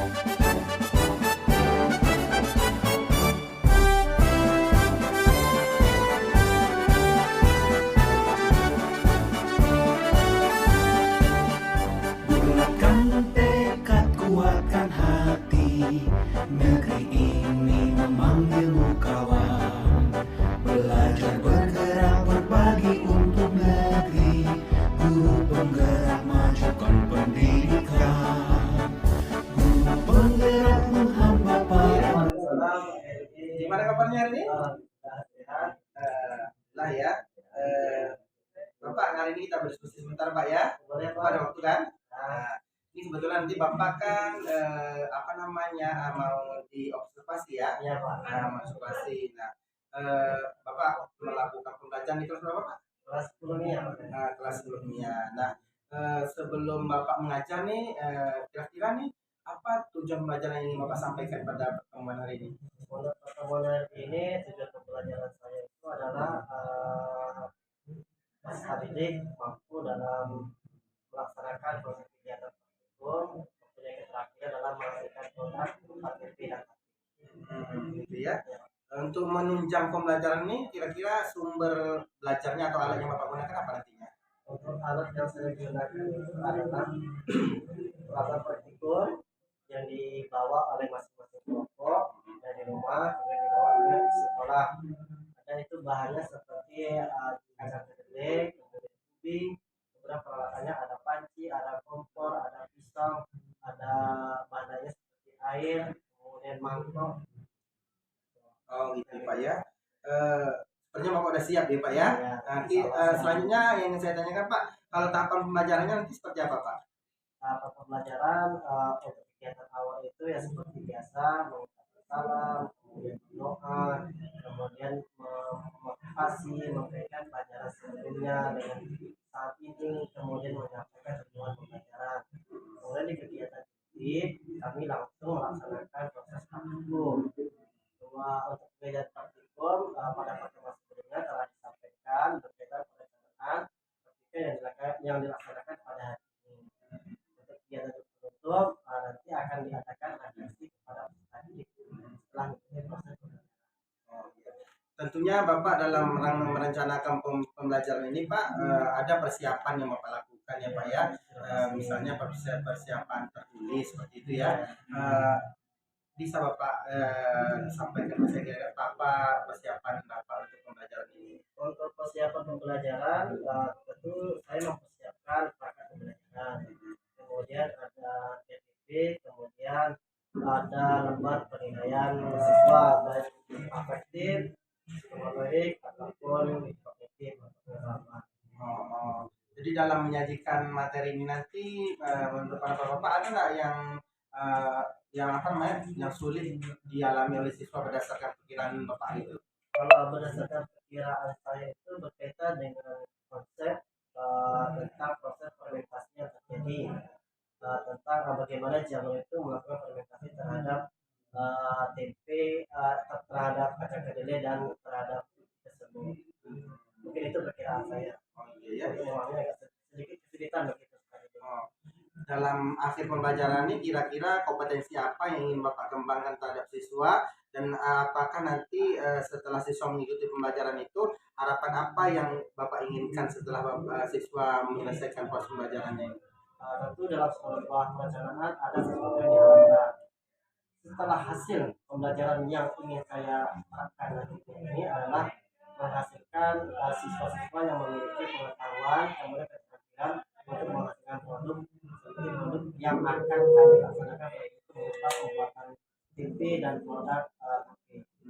Bulatkan tekad, kuatkan hati, negeri ini memanggilmu kawan. Belajar bergerak berbagi untuk negeri, guru penggerak majukan pendidikan. Guru penggerak menghamba para. Gimana kabarnya hari ini? Sehat. Lah ya. Bapak, hari ini kita berdiskusi sebentar Pak ya. Boleh Pak, ada waktu kan? Nah, ini kebetulan nanti Bapak kan mau diobservasi ya? Iya Pak. Nah, mau observasi. Nah, Bapak melakukan pembelajaran di kelas berapa Pak? Kelas 10 nih ya. Nah, kelas 10 nih ya. Nah, sebelum Bapak mengajar nih, kira-kira nih apa tujuan pembelajaran yang ingin Bapak sampaikan pada pertemuan hari ini? Untuk pertemuan hari ini, tujuan pembelajaran saya itu adalah peserta didik mampu dalam melaksanakan proses kegiatan praktikum, mempunyai keterampilan dalam menghasilkan produk KTP dan gitu ya. Untuk menunjang pembelajaran ini, kira-kira sumber belajarnya atau alat yang Bapak gunakan apa nantinya? Untuk alat yang saya gunakan itu adalah peralatan praktikum yang dibawa oleh masing-masing kelompok dari rumah kemudian dibawa ke sekolah. Ada itu bahannya seperti kaca kedelai, kemudian tubing, kemudian peralatannya ada panci, ada kompor, ada pisau, ada bahannya seperti air, kemudian mangkok. Oh gitu Pak ya. Sepertinya Bapak udah siap ya Pak ya. Nanti selanjutnya yang saya tanyakan Pak, kalau tahapan pembelajarannya nanti seperti apa Pak? Tahapan pembelajaran untuk kegiatan awal itu ya seperti biasa, mengucapkan salam, kemudian berdoa, kemudian memotivasi, memberikan pelajaran sebelumnya dengan saat ini, kemudian menyampaikan tujuan pembelajaran. Kemudian di kegiatan ini kami langsung melaksanakan proses praktikum. Untuk kegiatan praktikum pada pertemuan sebelumnya telah disampaikan berkaitan perencanaan praktikum yang dilaksanakan pada hari ini. Untuk kegiatan tertutup nanti akan diadakan redaksi kepada peserta didik setelah mengikuti proses pembelajaran. Tentunya Bapak dalam merencanakan pembelajaran ini Pak ada persiapan yang Bapak lakukan ya Pak ya. Misalnya persiapan tertulis seperti itu ya. Bisa Bapak sampaikan ke saya apa persiapan Bapak untuk pembelajaran ini? Untuk persiapan pembelajaran tentu saya mempersiapkan perangkat pembelajaran, kemudian ada PPP, kemudian ada lembar penilaian siswa baik afektif, psikomotorik ataupun kognitif atau pengalaman. Jadi dalam menyajikan materi ini nanti menurut Bapak ada nggak yang sulit dialami oleh siswa berdasarkan pikiran Bapak itu? Kalau berdasarkan perkiraan saya itu berkaitan dengan konsep tentang proses fermentasi yang terjadi, tentang bagaimana jamu itu melakukan fermentasi terhadap tempe, terhadap kacang kedelai dan terhadap tersebut. Mungkin itu perkiraan saya. Iya ya. Sedikit kesulitan begitu. Dalam akhir pembelajaran ini kira-kira kompetensi apa yang ingin Bapak kembangkan terhadap siswa, dan apakah nanti setelah siswa mengikuti pembelajaran itu harapan apa yang Bapak inginkan setelah siswa menyelesaikan proses pembelajarannya ini? Tentu dalam sebuah perencanaan ada sesuatu yang diharapkan. Setelah hasil pembelajaran yang ingin saya harapkan nanti ini adalah menghasilkan siswa-siswa yang memiliki pengetahuan kemudian keterampilan untuk menghasilkan produk yang akan kami laksanakan, yaitu berupa pembuatan tempe dan produk tempe.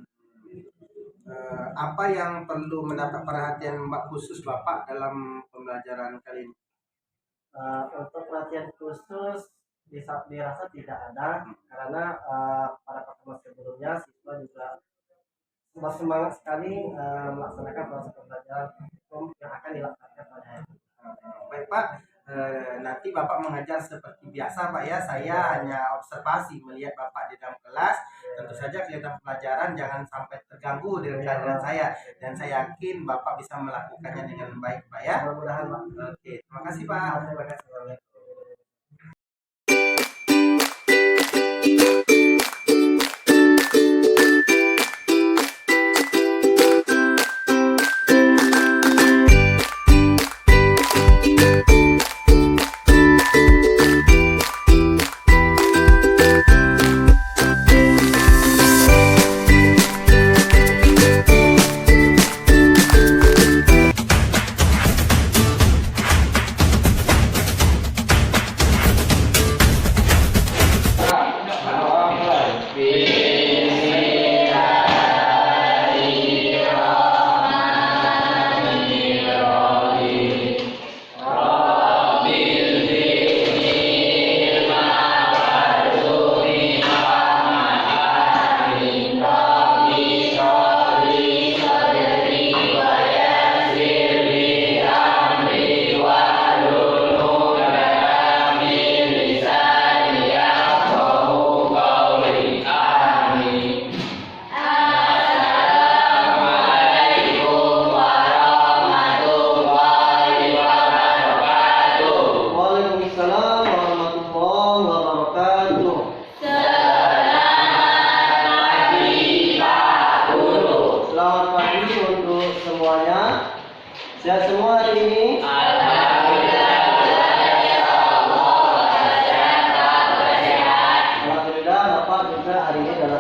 Apa yang perlu mendapat perhatian khusus Bapak dalam pembelajaran kali ini? Untuk perhatian khusus dirasa tidak ada, karena pada pertemuan sebelumnya siswa juga semangat sekali melaksanakan proses pembelajaran yang akan dilaksanakan pada hari ini. Baik Pak, nanti Bapak mengajar seperti biasa Pak ya. Saya hanya observasi melihat Bapak di dalam kelas. Tentu saja kegiatan pelajaran jangan sampai terganggu dengan kehadiran saya, dan saya yakin Bapak bisa melakukannya dengan baik Pak ya. Mudah-mudahan Pak. Oke, terima kasih Pak. Terima kasih.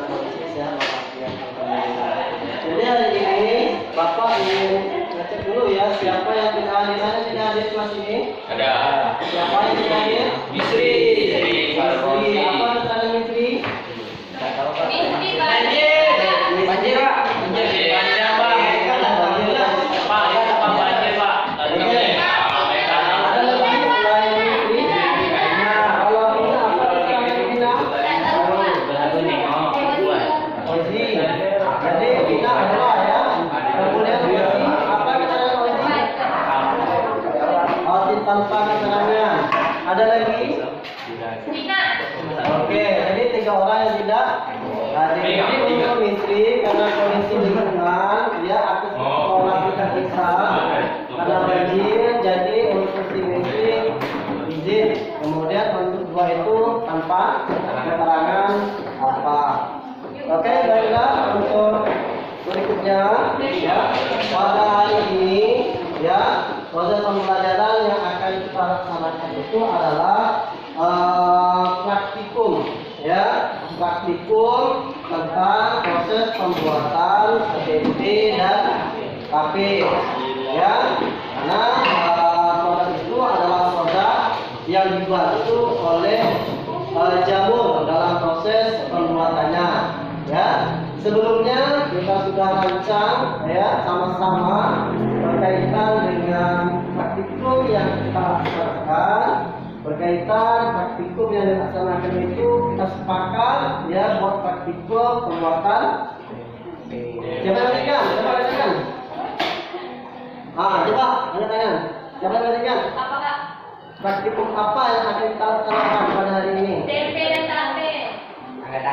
dalam proses ya pengertian alhamdulillah. Jadi hari ini Bapak ingin ngecek dulu ya siapa yang tidak hadir. Ada tidak hadir kelas ini? Ada. Siapa yang tidak hadir? Misri. Misri. Apa tentang Misri? Banjir, Pak. Banjir, Pak. Pak, itu Pak banjir, Pak. Ada lagi selain Misri? Nah, kalau Vina apa tentang Vina? Ozi. Jadi Vina adalah ya. Kemudian Ozi apa keterangan Ozi? Ozi tanpa keterangan. Ada lagi? Oke, jadi 3 orang yang tidak hadir. Jadi untuk Misri karena kondisi lingkungan dia akses sekolah kita bisa karena banjir, jadi untuk si Misri izin. Kemudian untuk 2 itu tanpa keterangan apa. Oke, baiklah untuk berikutnya ya pada hari ini ya proses pembelajaran yang akan kita laksanakan itu adalah praktikum ya, praktikum tentang proses pembuatan KTP dan KP ya, karena produk itu adalah produk yang dibantu oleh jamur dalam proses pembuatannya ya. Sebelumnya kita sudah rancang ya sama-sama berkaitan dengan praktikum yang kita laksanakan. Berkaitan praktikum yang dilaksanakan itu kita sepakat ya buat praktikum pembuatan. Siapa yang ngerjakan? Siapa yang ngerjakan? Coba angkat tangan. Siapa yang ngerjakan? Apa Kak? Praktikum apa yang akan kita laksanakan pada hari ini? TP dan KP. Angkat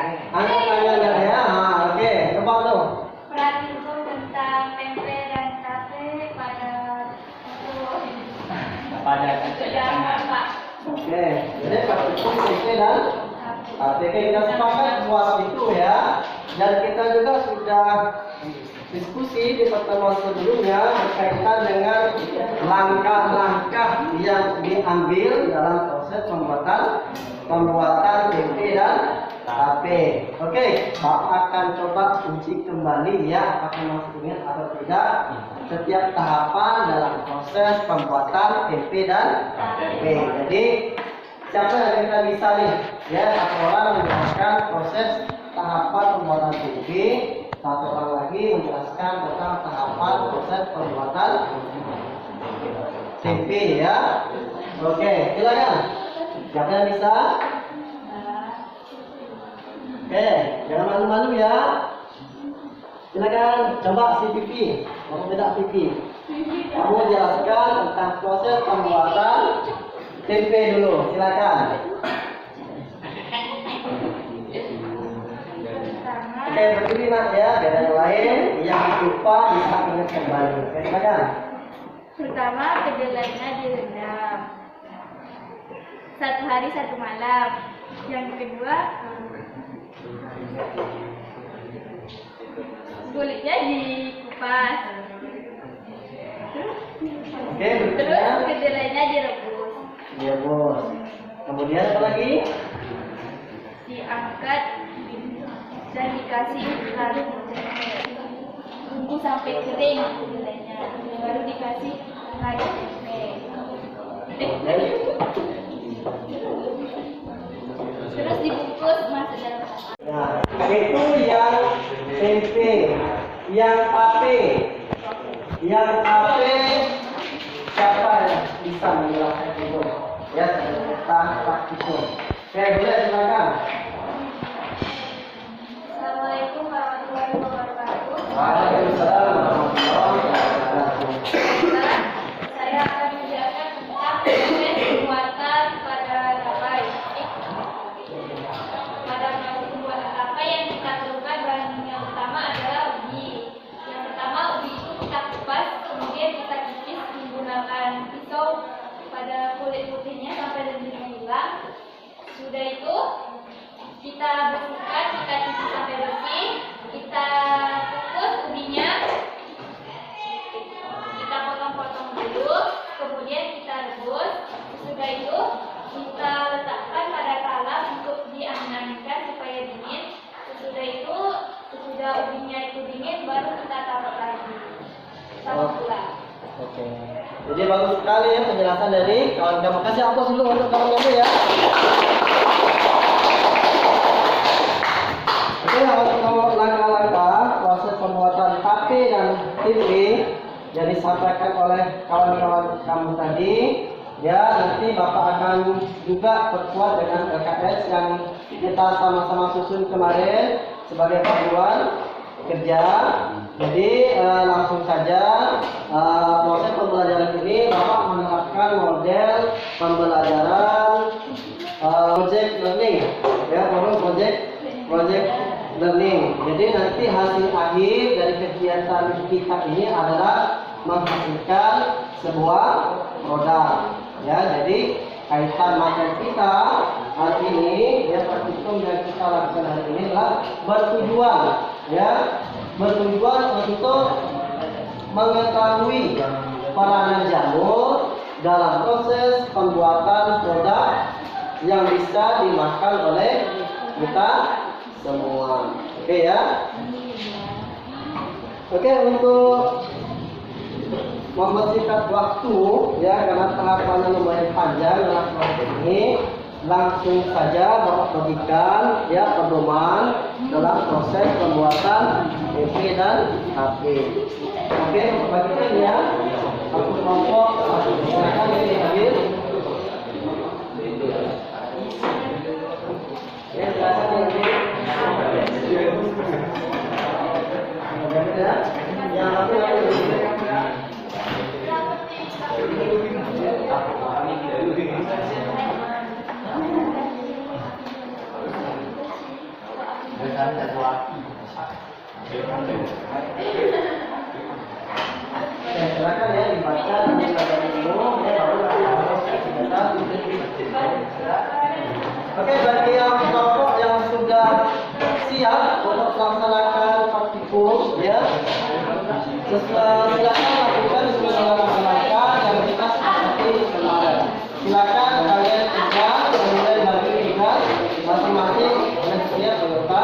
tangan ya. Oke, coba tuh. Praktikum tentang TP dan KP pada jangan Pak. Oke, jadi praktikum TP dan KP kita sepakat buat itu ya. Dan kita juga sudah diskusi di pertemuan sebelumnya berkaitan dengan langkah-langkah yang diambil dalam proses pembuatan TP dan KP. Oke, Bapak akan coba uji kembali ya apakah masih ingat atau tidak setiap tahapan dalam proses pembuatan TP dan KP. Jadi siapa yang kita bisa nih ya, satu orang menjelaskan proses tahapan pembuatan TP, satu orang lagi menjelaskan tentang tahapan proses pembuatan TP ya. Oke, silakan. Siapa yang bisa? Oke, jangan malu-malu ya. Silakan coba si Pipi, mau tidak Pipi? Kamu jelaskan tentang proses pembuatan TP dulu, silakan. Oke, berdiri Mas ya, biar yang lain yang lupa bisa ingat kembali. Oke, silakan. Pertama, kedelainya direndam 1 hari 1 malam. Yang kedua, kulitnya dikupas. Oke, Terus berikutnya kedelainya direbus. direbus. Kemudian apa lagi? Diangkat dan dikasih larut. Tunggu sampai kering kedelainya. Baru dikasih larut tempe. Terus dibungkus masuk dalam kotak. Nah, itu yang tempe, yang tape, siapa yang bisa menjelaskan itu? Ya, tentang praktikum. Oke, boleh silakan. Assalamualaikum warahmatullahi wabarakatuh. Waalaikumsalam warahmatullahi wabarakatuh. Saya akan menjelaskan tentang proses pembuatan pada tapai. Pada proses pembuatan tapai yang kita perlukan bahan yang pertama adalah ubi. Yang pertama ubi itu kita kupas, kemudian kita kikis menggunakan pisau pada kulit putihnya sampai lendirnya hilang. Sudah itu kita bersihkan, kita cuci sampai bersih, kita kukus ubinya, kita potong-potong dulu, kemudian kita rebus. Sesudah itu kita letakkan pada talam untuk dianginkan supaya dingin. Sesudah itu Oke. Jadi bagus sekali ya penjelasan dari kawan kamu. Kasih aplaus dulu untuk kawan kamu ya. Oke, untuk langkah-langkah proses pembuatan HP dan TV yang disampaikan oleh kawan-kawan kamu tadi, ya nanti Bapak akan juga perkuat dengan LKS yang kita sama-sama susun kemarin sebagai panduan kerja. Jadi langsung saja proses pembelajaran ini Bapak menerapkan model pembelajaran project learning, ya, project learning. Jadi nanti hasil akhir dari kegiatan kita ini adalah menghasilkan sebuah produk, ya. Jadi kaitan materi kita hari ini, ya, praktikum yang kita lakukan hari ini adalah bertujuan, ya, bertujuan untuk mengetahui peranan jamur dalam proses pembuatan produk yang bisa dimakan oleh kita semua. Oke ya. Oke, untuk mempersingkat waktu, ya, karena tahapannya lumayan panjang dalam proses ini, langsung saja Bapak bagikan, ya, pedoman dalam proses pembuatan EP dan HP. Oke, bagikan ya. Satu kelompok, silakan ini hadir. Ya, silakan ini. Ya, yang HP silakan ya dibaca dulu, ya, baru Oke, bagi yang kelompok yang sudah siap untuk melaksanakan praktikum, ya, silakan lakukan langkah yang kita sepakati kemarin. Silakan kalian kerja mulai bagi tugas masing-masing oleh setiap peserta.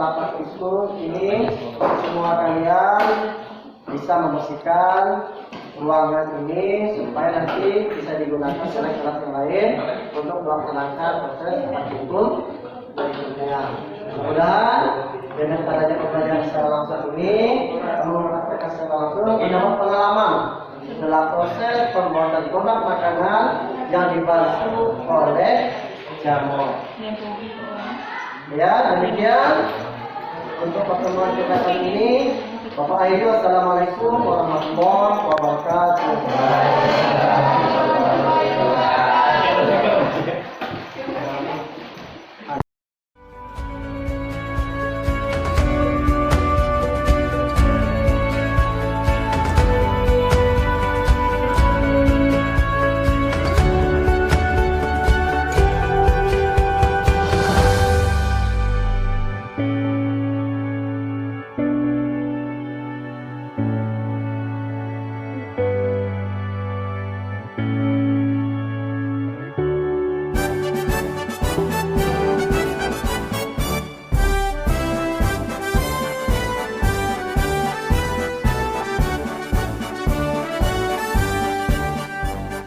lapak itu ini semua kalian bisa membersihkan ruangan ini supaya nanti bisa digunakan oleh kelas yang lain untuk melaksanakan proses praktikum berikutnya. Mudah-mudahan dengan adanya pembelajaran secara langsung ini kamu mempraktekkan secara langsung mendapat pengalaman dalam proses pembuatan produk makanan yang dibantu oleh jamu. Ya, demikian untuk pertemuan kita kali ini. Bapak Ibu, assalamualaikum warahmatullahi wabarakatuh.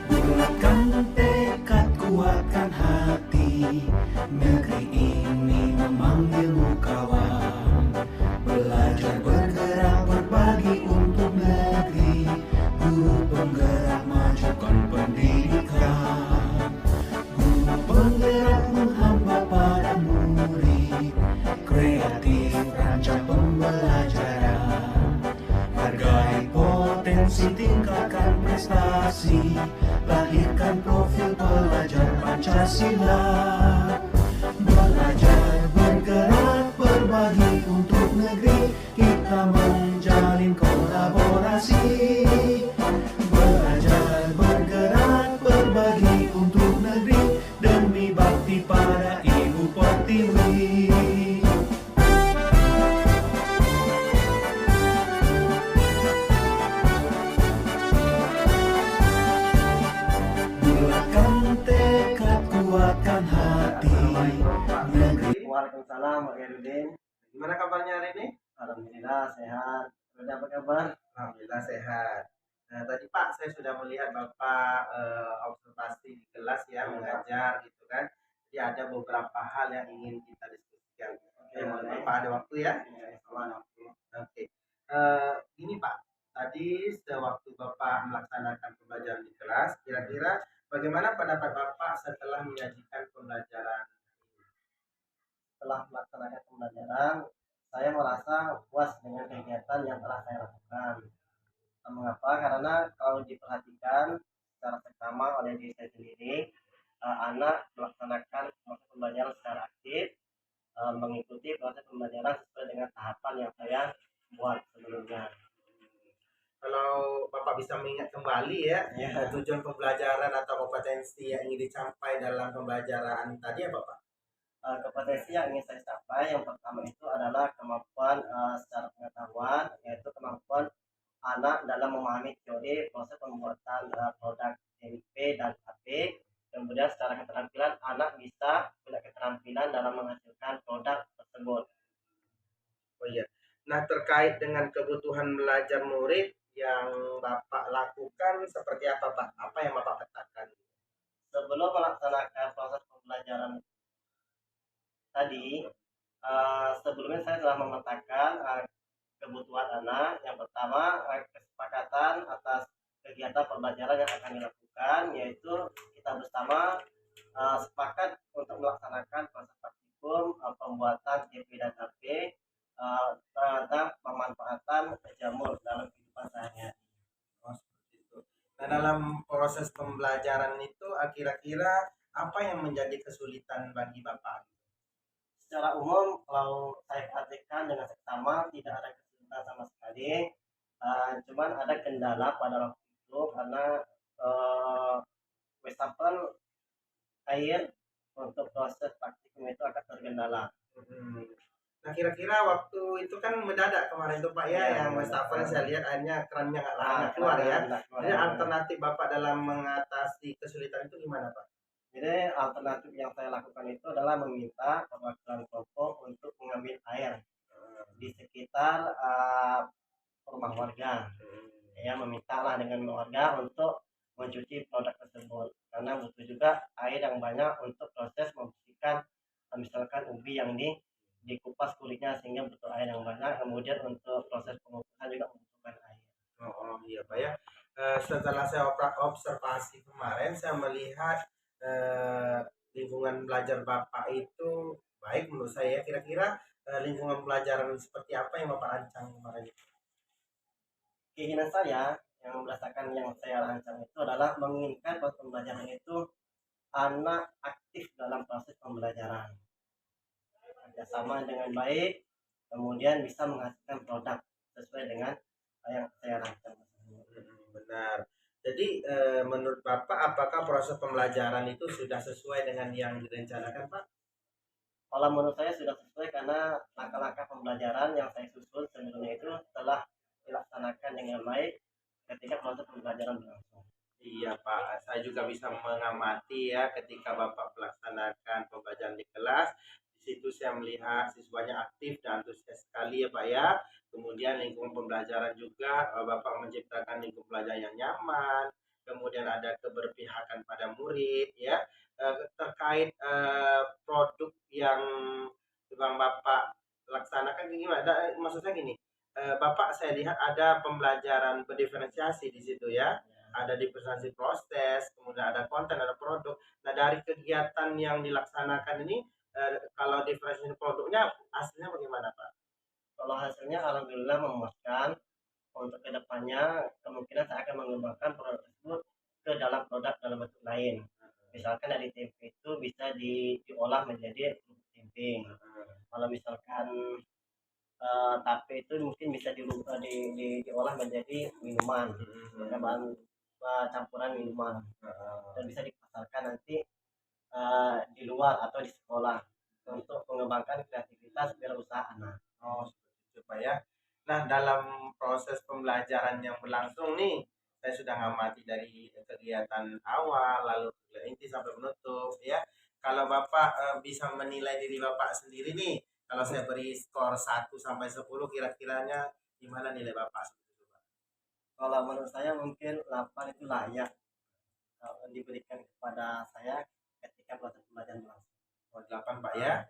Bulatkan tekad, kuatkan hati. Negeri ini memanggilmu kawan. Belajar bergerak berbagi untuk negeri. Guru penggerak majukan pendidikan. Guru penggerak menghamba pada murid. Kreatif rancang pembelajaran. Hargai potensi, tingkatkan prestasi. Lahirkan profil pelajar Pancasila. Belajar bergerak berbagi untuk negeri. Kita menjalin kolaborasi. Belajar bergerak berbagi untuk negeri. Demi bakti pada Ibu Pertiwi. Bulatkan tekad, kuatkan hati. Negeri. Waalaikumsalam Pak Herudin. Gimana kabarnya hari ini? Alhamdulillah sehat. Sudah apa kabar? Alhamdulillah sehat. Nah, tadi Pak saya sudah melihat Bapak observasi di kelas ya, mengajar gitu kan. Jadi ada beberapa hal yang ingin kita diskusikan. Oke, Bapak ada waktu ya? Oke. Ini Pak, tadi sewaktu Bapak melaksanakan pembelajaran di kelas, kira-kira bagaimana pendapat Bapak setelah menyajikan pembelajaran? Setelah melaksanakan pembelajaran, saya merasa puas dengan kegiatan yang telah saya lakukan. Mengapa? Karena kalau diperhatikan secara seksama oleh diri saya sendiri, anak melaksanakan proses pembelajaran secara aktif, mengikuti proses pembelajaran sesuai dengan tahapan yang saya buat sebelumnya. Kalau Bapak bisa mengingat kembali ya, Ya. tujuan pembelajaran atau kompetensi yang ingin dicapai dalam pembelajaran tadi apa Pak? Kompetensi yang ingin saya capai yang pertama itu adalah kemampuan secara pengetahuan, yaitu kemampuan anak dalam memahami teori proses pembuatan produk MP dan AP. Kemudian secara keterampilan anak bisa punya keterampilan dalam menghasilkan produk tersebut. Oh iya. Nah, terkait dengan kebutuhan belajar murid yang Bapak lakukan seperti apa Pak? Apa yang Bapak katakan? Sebelum melaksanakan proses pembelajaran tadi, sebelumnya saya telah memetakan kebutuhan anak. Yang pertama, kesepakatan atas kegiatan pembelajaran yang akan dilakukan, yaitu kita bersama sepakat untuk melaksanakan proses praktikum pembuatan TP dan AP terhadap pemanfaatan jamur dalam kehidupan sehari-hari. Oh, seperti itu. Nah, dalam proses pembelajaran itu kira-kira apa yang menjadi kesulitan bagi Bapak? Secara umum, kalau saya perhatikan dengan seksama tidak ada kesulitan sama sekali. Cuman ada kendala pada waktu itu karena wastafel air untuk proses praktikum itu akan terkendala. Nah, kira-kira waktu itu kan mendadak kemarin tuh Pak ya, Ya, yang mendadak. wastafel saya lihat airnya kerannya nggak keluar ya. Jadi alternatif Bapak dalam mengatasi kesulitan itu gimana Pak? Jadi alternatif yang saya lakukan itu adalah meminta perwakilan kelompok untuk mengambil air warga. Ya, memintalah dengan warga untuk mencuci produk tersebut karena butuh juga air yang banyak untuk proses membersihkan misalkan ubi yang dikupas kulitnya, sehingga butuh air yang banyak. Kemudian untuk proses pengukusan juga membutuhkan air. Iya Pak ya. Setelah saya observasi kemarin, saya melihat lingkungan belajar Bapak itu baik menurut saya. Kira-kira lingkungan pelajaran seperti apa yang Bapak rancang kemarin? Keinginan saya yang berdasarkan yang saya rancang itu adalah menginginkan proses pembelajaran itu anak aktif dalam proses pembelajaran, kerjasama dengan baik, kemudian bisa menghasilkan produk sesuai dengan yang saya rancang tersebut. Benar. Jadi menurut Bapak apakah proses pembelajaran itu sudah sesuai dengan yang direncanakan Pak? Kalau menurut saya sudah sesuai karena langkah-langkah pembelajaran yang saya susun sebelumnya itu telah dilaksanakan dengan baik ketika proses pembelajaran berlangsung. Iya Pak, saya juga bisa mengamati ya ketika Bapak melaksanakan pembelajaran di kelas. Di situ saya melihat siswanya aktif dan antusias sekali ya Pak ya. Kemudian lingkungan pembelajaran juga Bapak menciptakan lingkungan pembelajaran yang nyaman. Kemudian ada keberpihakan pada murid ya. Terkait produk yang Bapak laksanakan gimana? Maksudnya gini, Bapak saya lihat ada pembelajaran berdiferensiasi di situ ya, ada diferensiasi proses, kemudian ada konten, ada produk. Nah dari kegiatan yang dilaksanakan ini, kalau diferensiasi produknya hasilnya bagaimana Pak? Kalau hasilnya alhamdulillah memuaskan. Untuk kedepannya kemungkinan saya akan mengembangkan produk tersebut ke dalam produk dalam bentuk lain. Misalkan dari tempe itu bisa diolah menjadi kerupuk tempe. Kalau misalkan tape itu mungkin bisa diolah menjadi minuman, bahan campuran minuman, dan bisa dipasarkan nanti di luar atau di sekolah untuk mengembangkan kreativitas usaha anak. Oh, seperti itu Pak ya. Nah, dalam proses pembelajaran yang berlangsung nih, saya sudah ngamati dari kegiatan awal, lalu kegiatan inti sampai penutup ya. Kalau Bapak bisa menilai diri Bapak sendiri nih, kalau saya beri skor 1 sampai 10, kira-kiranya gimana nilai Bapak seperti itu Pak? Kalau menurut saya mungkin 8 itu layak diberikan kepada saya ketika proses pembelajaran berlangsung. Oh, 8 Pak ya.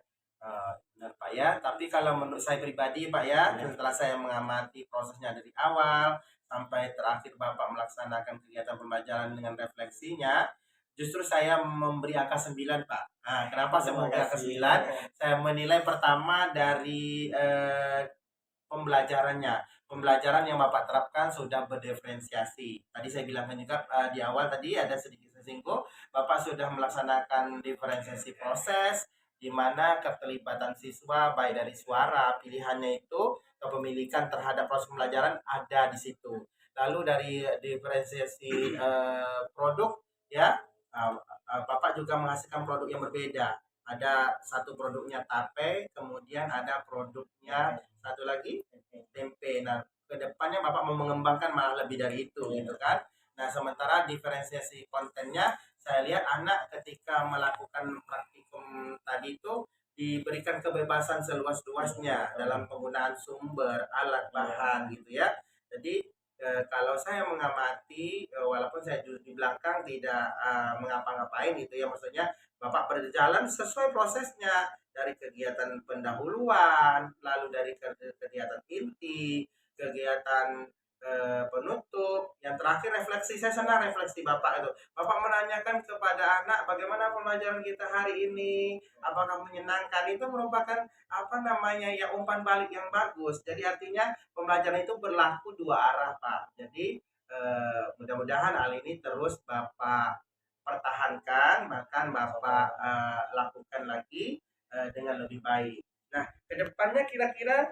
Benar Pak ya. Tapi kalau menurut saya pribadi Pak ya, setelah saya mengamati prosesnya dari awal sampai terakhir Bapak melaksanakan kegiatan pembelajaran dengan refleksinya, justru saya memberi angka 9 Pak. Nah, kenapa saya memberi angka 9? Saya menilai pertama dari pembelajarannya. Pembelajaran yang Bapak terapkan sudah berdiferensiasi. Tadi saya bilangkan juga di awal tadi ada sedikit singgung, Bapak sudah melaksanakan diferensiasi proses di mana keterlibatan siswa baik dari suara, pilihannya itu, kepemilikan terhadap proses pembelajaran ada di situ. Lalu dari diferensiasi produk ya, Bapak juga menghasilkan produk yang berbeda. Ada satu produknya tape, kemudian ada produknya satu lagi tempe. Nah, kedepannya Bapak mau mengembangkan malah lebih dari itu, gitu kan? Nah, sementara diferensiasi kontennya, saya lihat anak ketika melakukan praktikum tadi itu diberikan kebebasan seluas-luasnya dalam penggunaan sumber, alat, bahan, gitu ya. Jadi kalau saya mengamati, walaupun saya di belakang tidak mengapa-ngapain gitu ya, maksudnya Bapak berjalan sesuai prosesnya dari kegiatan pendahuluan, lalu dari kegiatan inti, kegiatan penutup, yang terakhir refleksi. Saya senang refleksi Bapak itu. Bapak menanyakan kepada anak bagaimana pembelajaran kita hari ini, apakah menyenangkan. Itu merupakan apa namanya ya, umpan balik yang bagus. Jadi artinya pembelajaran itu berlaku dua arah Pak. Jadi mudah-mudahan hal ini terus Bapak pertahankan, bahkan Bapak lakukan lagi dengan lebih baik. Nah, kedepannya kira-kira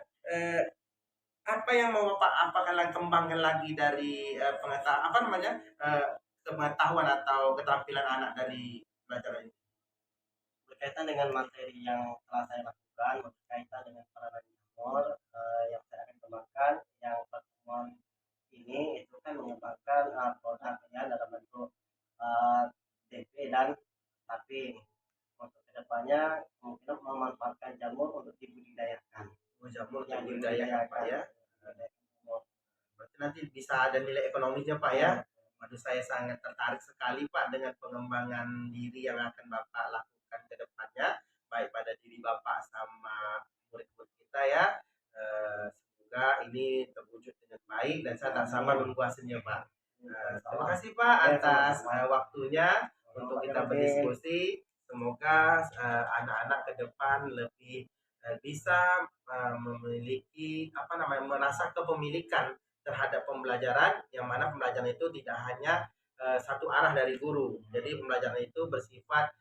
apa yang mau Bapak kembangkan lagi dari pengetahuan atau keterampilan anak dari pelajaran ini? Berkaitan dengan materi yang telah saya lakukan, berkaitan dengan paralel nomor yang saya akan kembangkan, yang pertemuan ini itu kan mengembangkan produk ya dalam bentuk DP dan tapping. Untuk kedepannya kemungkinan memanfaatkan jamur untuk dibudidayakan. Jamur yang budidaya Pak ya. nanti bisa ada nilai ekonominya Pak ya. Waduh, saya sangat tertarik sekali Pak dengan pengembangan diri yang akan Bapak lakukan ke depannya, baik pada diri Bapak sama murid-murid kita ya. Semoga ini terwujud dengan baik dan saya tak sabar menunggu hasilnya Pak. Terima kasih Pak atas waktunya untuk kita berdiskusi. Semoga anak-anak ke depan lebih bisa memiliki merasa kepemilikan terhadap pembelajaran, yang mana pembelajaran itu tidak hanya satu arah dari guru. Jadi pembelajaran itu bersifat